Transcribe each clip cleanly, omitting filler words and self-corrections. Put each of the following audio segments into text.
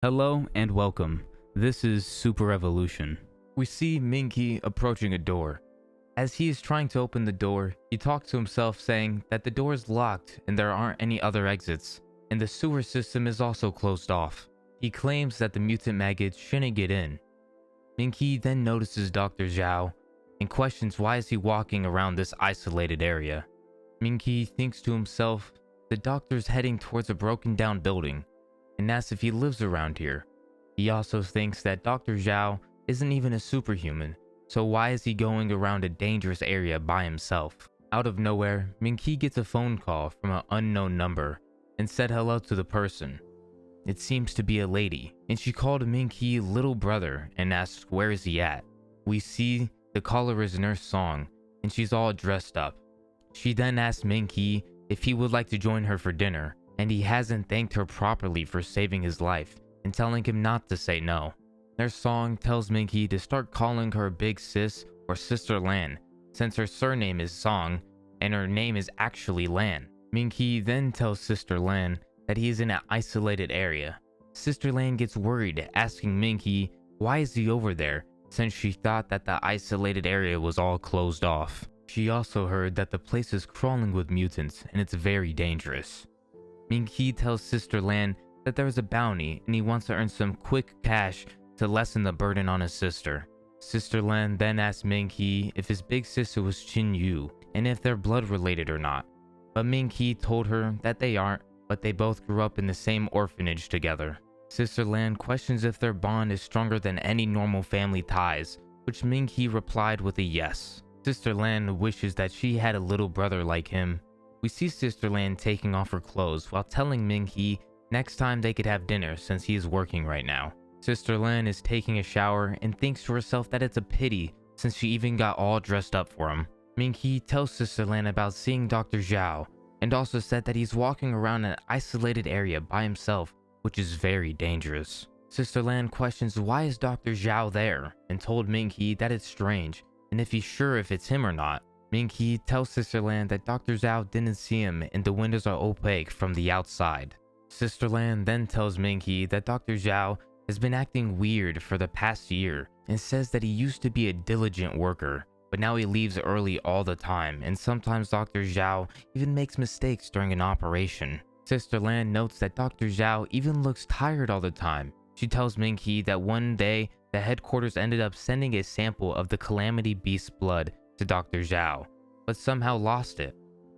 Hello and welcome. This is Super Evolution. We see Ming He approaching a door. As he is trying to open the door, he talks to himself saying that the door is locked and there aren't any other exits, and the sewer system is also closed off. He claims that the mutant maggots shouldn't get in. Ming He then notices Dr. Zhao and questions why is he walking around this isolated area. Ming He thinks to himself the doctor's heading towards a broken down building and asks if he lives around here. He also thinks that Dr. Zhao isn't even a superhuman, so why is he going around a dangerous area by himself? Out of nowhere, Ming He gets a phone call from an unknown number and said hello to the person. It seems to be a lady, and she called Ming He little brother and asked where is he at. We see the caller is Nurse Song, and she's all dressed up. She then asks Ming He if he would like to join her for dinner, and he hasn't thanked her properly for saving his life and telling him not to say no. Nurse Song tells Ming He to start calling her Big Sis or Sister Lan, since her surname is Song and her name is actually Lan. Ming He then tells Sister Lan that he is in an isolated area. Sister Lan gets worried, asking Ming He why is he over there, since she thought that the isolated area was all closed off. She also heard that the place is crawling with mutants and it's very dangerous. Ming He tells Sister Lan that there is a bounty and he wants to earn some quick cash to lessen the burden on his sister. Sister Lan then asks Ming He if his big sister was Chin Yu and if they're blood related or not. But Ming He told her that they aren't, but they both grew up in the same orphanage together. Sister Lan questions if their bond is stronger than any normal family ties, which Ming He replied with a yes. Sister Lan wishes that she had a little brother like him. We see Sister Lan taking off her clothes while telling Ming He next time they could have dinner since he is working right now. Sister Lan is taking a shower and thinks to herself that it's a pity since she even got all dressed up for him. Ming He tells Sister Lan about seeing Dr. Zhao and also said that he's walking around an isolated area by himself, which is very dangerous. Sister Lan questions why is Dr. Zhao there and told Ming He that it's strange and if he's sure if it's him or not. Ming He tells Sister Lan that Dr. Zhao didn't see him and the windows are opaque from the outside. Sister Lan then tells Ming He that Dr. Zhao has been acting weird for the past year and says that he used to be a diligent worker, but now he leaves early all the time and sometimes Dr. Zhao even makes mistakes during an operation. Sister Lan notes that Dr. Zhao even looks tired all the time. She tells Ming He that one day the headquarters ended up sending a sample of the Calamity Beast's blood to Dr. Zhao, but somehow lost it.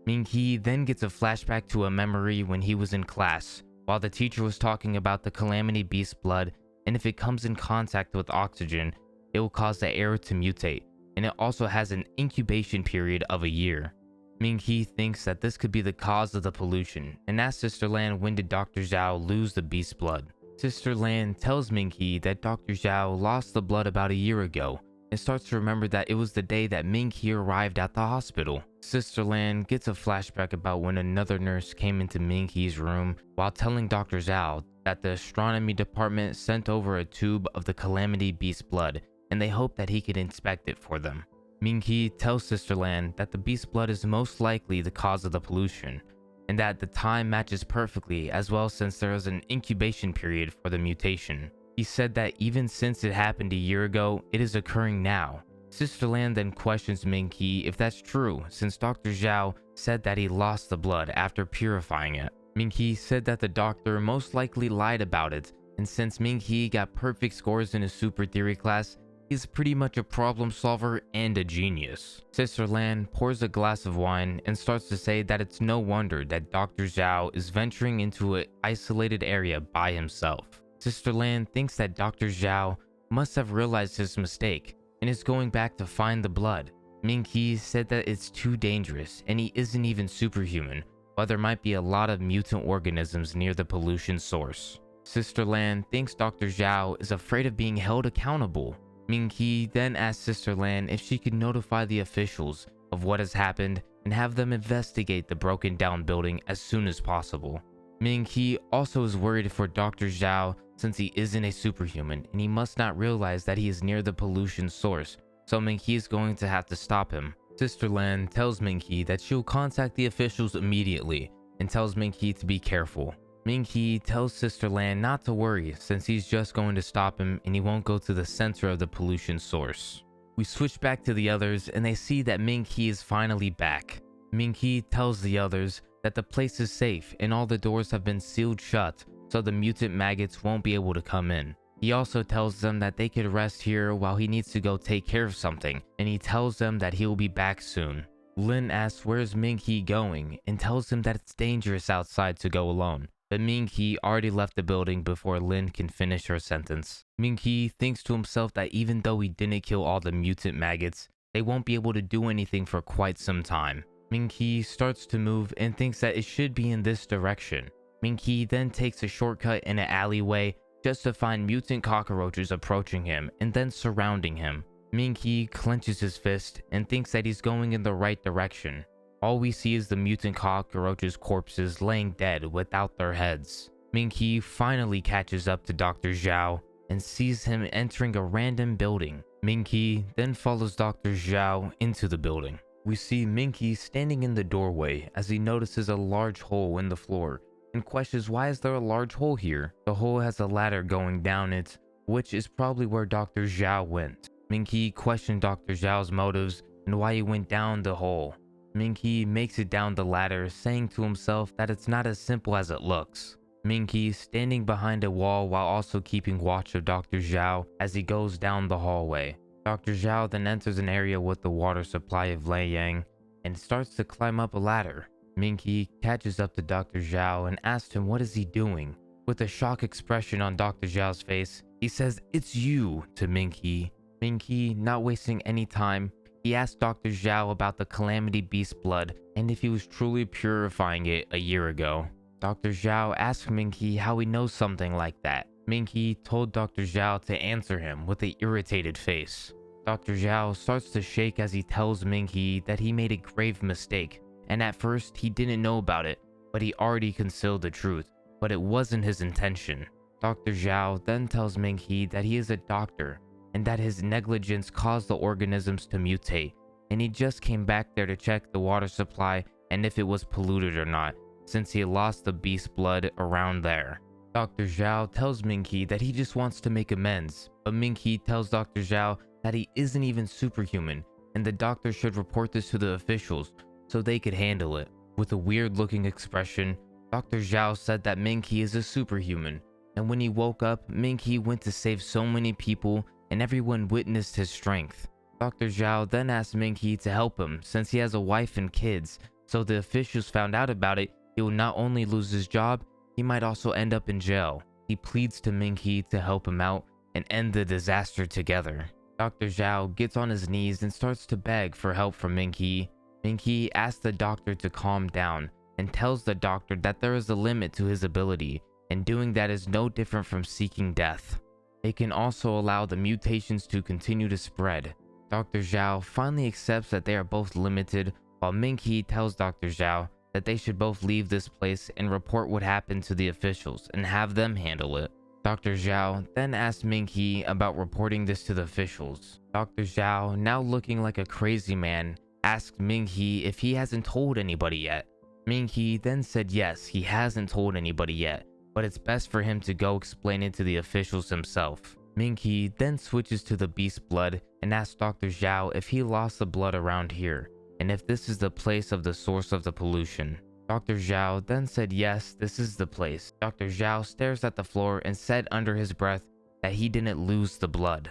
Ming He then gets a flashback to a memory when he was in class, while the teacher was talking about the Calamity Beast's blood, and if it comes in contact with oxygen, it will cause the air to mutate, and it also has an incubation period of a year. Ming He thinks that this could be the cause of the pollution, and asks Sister Lan when did Dr. Zhao lose the beast's blood. Sister Lan tells Ming He that Dr. Zhao lost the blood about a year ago, and starts to remember that it was the day that Ming He arrived at the hospital. Sister Lan gets a flashback about when another nurse came into Ming He's room while telling Dr. Zhao that the astronomy department sent over a tube of the Calamity Beast's blood and they hope that he could inspect it for them. Ming He tells Sister Lan that the beast's blood is most likely the cause of the pollution and that the time matches perfectly as well since there is an incubation period for the mutation. He said that even since it happened a year ago, it is occurring now. Sister Lan then questions Ming He if that's true, since Dr. Zhao said that he lost the blood after purifying it. Ming He said that the doctor most likely lied about it, and since Ming He got perfect scores in his super theory class, he's pretty much a problem solver and a genius. Sister Lan pours a glass of wine and starts to say that it's no wonder that Dr. Zhao is venturing into an isolated area by himself. Sister Lan thinks that Dr. Zhao must have realized his mistake and is going back to find the blood. Ming He said that it's too dangerous and he isn't even superhuman, while there might be a lot of mutant organisms near the pollution source. Sister Lan thinks Dr. Zhao is afraid of being held accountable. Ming He then asks Sister Lan if she could notify the officials of what has happened and have them investigate the broken down building as soon as possible. Ming He also is worried for Dr. Zhao since he isn't a superhuman and he must not realize that he is near the pollution source, so Ming He is going to have to stop him. Sister Lan tells Ming He that she'll contact the officials immediately and tells Ming He to be careful. Ming He tells Sister Lan not to worry since he's just going to stop him and he won't go to the center of the pollution source. We switch back to the others and they see that Ming He is finally back. Ming He tells the others that the place is safe and all the doors have been sealed shut so the mutant maggots won't be able to come in. He also tells them that they could rest here while he needs to go take care of something, and he tells them that he will be back soon. Lin asks where's Ming He going and tells him that it's dangerous outside to go alone, but Ming He already left the building before Lin can finish her sentence. Ming He thinks to himself that even though he didn't kill all the mutant maggots, they won't be able to do anything for quite some time. Ming He starts to move and thinks that it should be in this direction. Ming He then takes a shortcut in an alleyway just to find mutant cockroaches approaching him and then surrounding him. Ming He clenches his fist and thinks that he's going in the right direction. All we see is the mutant cockroaches' corpses laying dead without their heads. Ming He finally catches up to Dr. Zhao and sees him entering a random building. Ming He then follows Dr. Zhao into the building. We see Ming He standing in the doorway as he notices a large hole in the floor and questions why is there a large hole here. The hole has a ladder going down it, which is probably where Dr. Zhao went. Ming He questioned Dr. Zhao's motives and why he went down the hole. Ming He makes it down the ladder, saying to himself that it's not as simple as it looks. Ming He standing behind a wall while also keeping watch of Dr. Zhao as he goes down the hallway. Dr. Zhao then enters an area with the water supply of Lei Yang and starts to climb up a ladder. Ming He catches up to Dr. Zhao and asks him what is he doing. With a shock expression on Dr. Zhao's face, he says, "It's you," to Ming He. Ming He, not wasting any time, he asks Dr. Zhao about the Calamity Beast blood and if he was truly purifying it a year ago. Dr. Zhao asks Ming He how he knows something like that. Ming He told Dr. Zhao to answer him with an irritated face. Dr. Zhao starts to shake as he tells Ming He that he made a grave mistake, and at first he didn't know about it, but he already concealed the truth, but it wasn't his intention. Dr. Zhao then tells Ming He that he is a doctor, and that his negligence caused the organisms to mutate, and he just came back there to check the water supply and if it was polluted or not, since he lost the beast blood around there. Dr. Zhao tells Ming He that he just wants to make amends, but Ming He tells Dr. Zhao that he isn't even superhuman, and the doctor should report this to the officials so they could handle it. With a weird looking expression, Dr. Zhao said that Ming He is a superhuman, and when he woke up, Ming He went to save so many people and everyone witnessed his strength. Dr. Zhao then asked Ming He to help him since he has a wife and kids, so the officials found out about it, he will not only lose his job, he might also end up in jail. He pleads to Ming He to help him out and end the disaster together. Dr. Zhao gets on his knees and starts to beg for help from Ming He. Ming He asks the doctor to calm down and tells the doctor that there is a limit to his ability, and doing that is no different from seeking death. They can also allow the mutations to continue to spread. Dr. Zhao finally accepts that they are both limited, while Ming He tells Dr. Zhao that they should both leave this place and report what happened to the officials and have them handle it. Dr. Zhao then asks Ming He about reporting this to the officials. Dr. Zhao, now looking like a crazy man, asked Ming He if he hasn't told anybody yet. Ming He then said yes, he hasn't told anybody yet, but it's best for him to go explain it to the officials himself. Ming He then switches to the beast blood and asks Dr. Zhao if he lost the blood around here, and if this is the place of the source of the pollution. Dr. Zhao then said yes, this is the place. Dr. Zhao stares at the floor and said under his breath that he didn't lose the blood.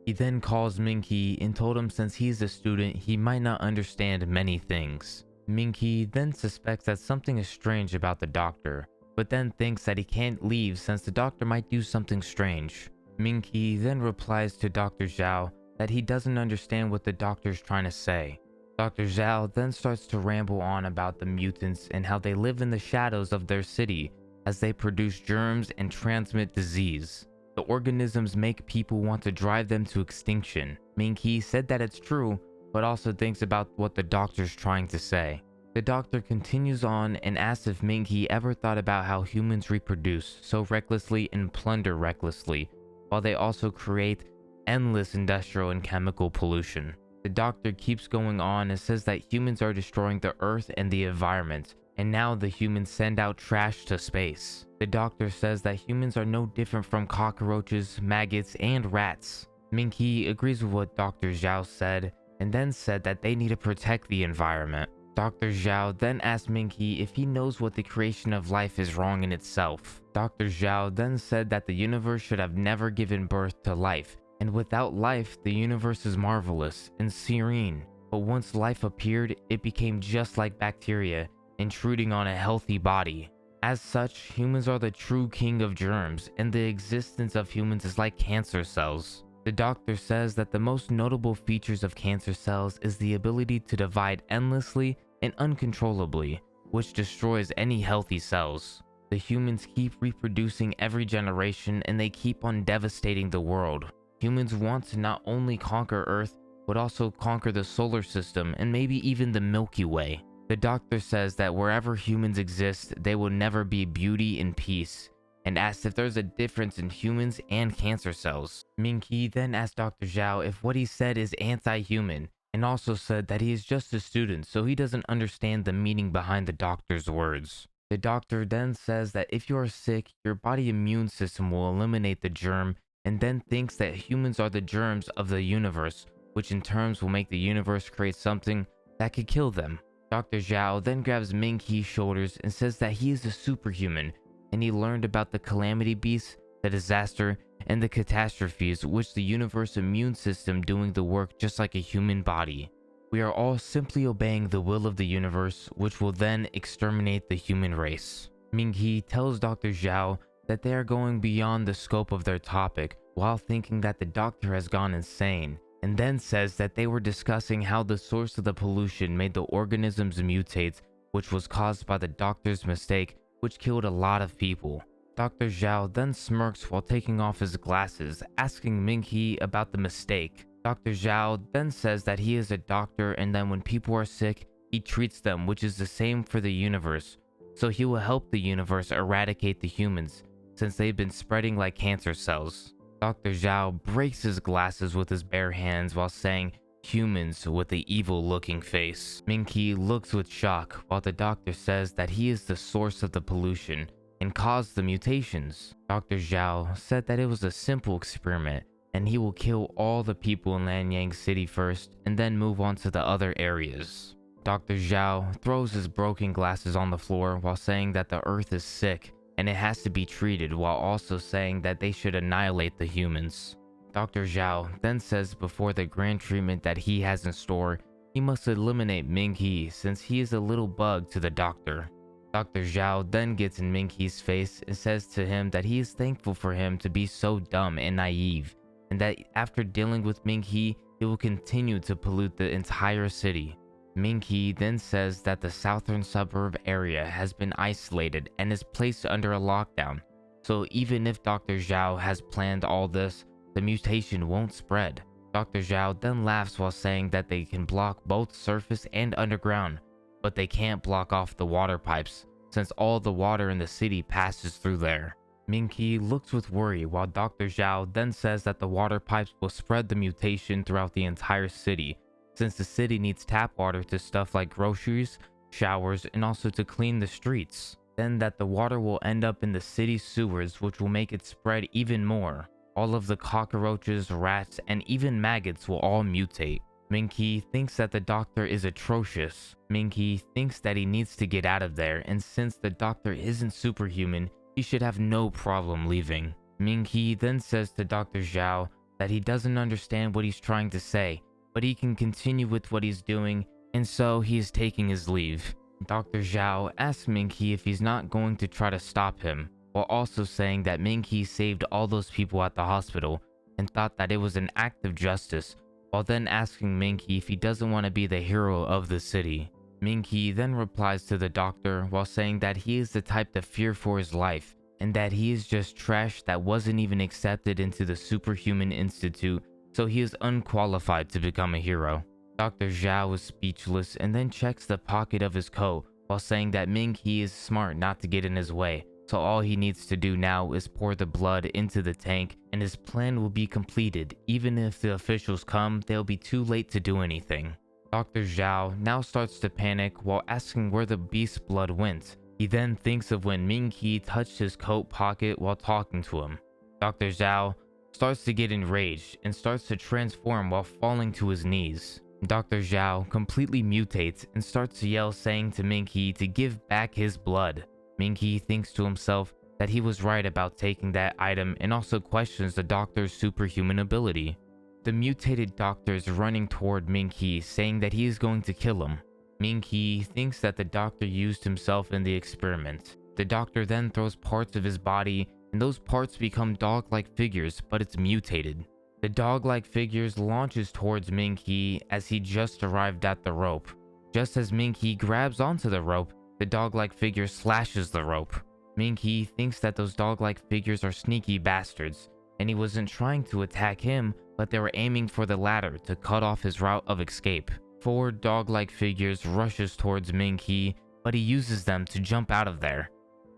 He then calls Ming He and told him since he's a student, he might not understand many things. Ming He then suspects that something is strange about the doctor, but then thinks that he can't leave since the doctor might do something strange. Ming He then replies to Dr. Zhao that he doesn't understand what the doctor's trying to say. Dr. Zhao then starts to ramble on about the mutants and how they live in the shadows of their city as they produce germs and transmit disease. The organisms make people want to drive them to extinction. Ming He said that it's true, but also thinks about what the doctor's trying to say. The doctor continues on and asks if Ming He ever thought about how humans reproduce so recklessly and plunder recklessly, while they also create endless industrial and chemical pollution. The doctor keeps going on and says that humans are destroying the earth and the environment, and now the humans send out trash to space. The doctor says that humans are no different from cockroaches, maggots, and rats. Ming He agrees with what Dr. Zhao said, and then said that they need to protect the environment. Dr. Zhao then asked Ming He if he knows what the creation of life is wrong in itself. Dr. Zhao then said that the universe should have never given birth to life, and without life, the universe is marvelous and serene. But once life appeared, it became just like bacteria, intruding on a healthy body. As such, humans are the true king of germs, and the existence of humans is like cancer cells. The doctor says that the most notable features of cancer cells is the ability to divide endlessly and uncontrollably, which destroys any healthy cells. The humans keep reproducing every generation, and they keep on devastating the world. Humans want to not only conquer Earth, but also conquer the solar system and maybe even the Milky Way. The doctor says that wherever humans exist, they will never be beauty and peace, and asks if there's a difference in humans and cancer cells. Ming He then asked Dr. Zhao if what he said is anti-human, and also said that he is just a student, so he doesn't understand the meaning behind the doctor's words. The doctor then says that if you are sick, your body immune system will eliminate the germ, and then thinks that humans are the germs of the universe, which in turn will make the universe create something that could kill them. Dr. Zhao then grabs Ming He's shoulders and says that he is a superhuman, and he learned about the calamity beasts, the disaster, and the catastrophes, which the universe immune system doing the work just like a human body. We are all simply obeying the will of the universe, which will then exterminate the human race. Ming He tells Dr. Zhao that they are going beyond the scope of their topic, while thinking that the doctor has gone insane, and then says that they were discussing how the source of the pollution made the organisms mutate, which was caused by the doctor's mistake, which killed a lot of people. Dr. Zhao then smirks while taking off his glasses, asking Ming He about the mistake. Dr. Zhao then says that he is a doctor, and then when people are sick, he treats them, which is the same for the universe. So he will help the universe eradicate the humans, since they've been spreading like cancer cells. Dr. Zhao breaks his glasses with his bare hands while saying, "Humans with the evil-looking face." Ming He looks with shock while the doctor says that he is the source of the pollution and caused the mutations. Dr. Zhao said that it was a simple experiment, and he will kill all the people in Lanyang City first and then move on to the other areas. Dr. Zhao throws his broken glasses on the floor while saying that the earth is sick and it has to be treated, while also saying that they should annihilate the humans. Dr. Zhao then says before the grand treatment that he has in store, he must eliminate Ming He since he is a little bug to the doctor. Dr. Zhao then gets in Ming He's face and says to him that he is thankful for him to be so dumb and naive, and that after dealing with Ming He, he will continue to pollute the entire city. Ming He then says that the southern suburb area has been isolated and is placed under a lockdown, so even if Dr. Zhao has planned all this, the mutation won't spread. Dr. Zhao then laughs while saying that they can block both surface and underground, but they can't block off the water pipes, since all the water in the city passes through there. Ming He looks with worry while Dr. Zhao then says that the water pipes will spread the mutation throughout the entire city, since the city needs tap water to stuff like groceries, showers, and also to clean the streets. Then that the water will end up in the city's sewers, which will make it spread even more. All of the cockroaches, rats, and even maggots will all mutate. Ming He thinks that the doctor is atrocious. Ming He thinks that he needs to get out of there, and since the doctor isn't superhuman, he should have no problem leaving. Ming He then says to Dr. Zhao that he doesn't understand what he's trying to say, but he can continue with what he's doing, and so he is taking his leave. Dr. Zhao asks Ming He if he's not going to try to stop him, while also saying that Ming He saved all those people at the hospital and thought that it was an act of justice, while then asking Ming He if he doesn't want to be the hero of the city. Ming He then replies to the doctor while saying that he is the type to fear for his life, and that he is just trash that wasn't even accepted into the Superhuman Institute, so he is unqualified to become a hero. Dr. Zhao is speechless and then checks the pocket of his coat while saying that Ming He is smart not to get in his way, so all he needs to do now is pour the blood into the tank and his plan will be completed. Even if the officials come, they'll be too late to do anything. Dr. Zhao now starts to panic while asking where the beast's blood went. He then thinks of when Ming He touched his coat pocket while talking to him. Dr. Zhao starts to get enraged and starts to transform while falling to his knees. Dr. Zhao completely mutates and starts to yell, saying to Ming He to give back his blood. Ming He thinks to himself that he was right about taking that item and also questions the doctor's superhuman ability. The mutated doctor is running toward Ming He, saying that he is going to kill him. Ming He thinks that the doctor used himself in the experiment. The doctor then throws parts of his body, and those parts become dog-like figures, but it's mutated. The dog-like figures launches towards Ming He as he just arrived at the rope. Just as Ming He grabs onto the rope, the dog-like figure slashes the rope. Ming He thinks that those dog-like figures are sneaky bastards, and he wasn't trying to attack him, but they were aiming for the ladder to cut off his route of escape. 4 dog-like figures rushes towards Ming He, but he uses them to jump out of there.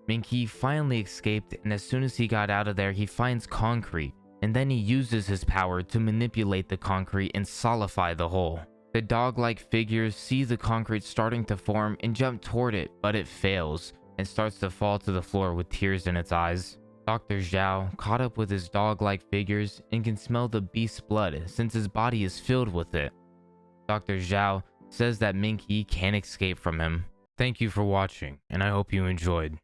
Ming He finally escaped, and as soon as he got out of there, he finds concrete, and then he uses his power to manipulate the concrete and solidify the hole. The dog-like figures see the concrete starting to form and jump toward it, but it fails and starts to fall to the floor with tears in its eyes. Dr. Zhao caught up with his dog-like figures and can smell the beast's blood since his body is filled with it. Dr. Zhao says that Ming He can't escape from him. Thank you for watching, and I hope you enjoyed.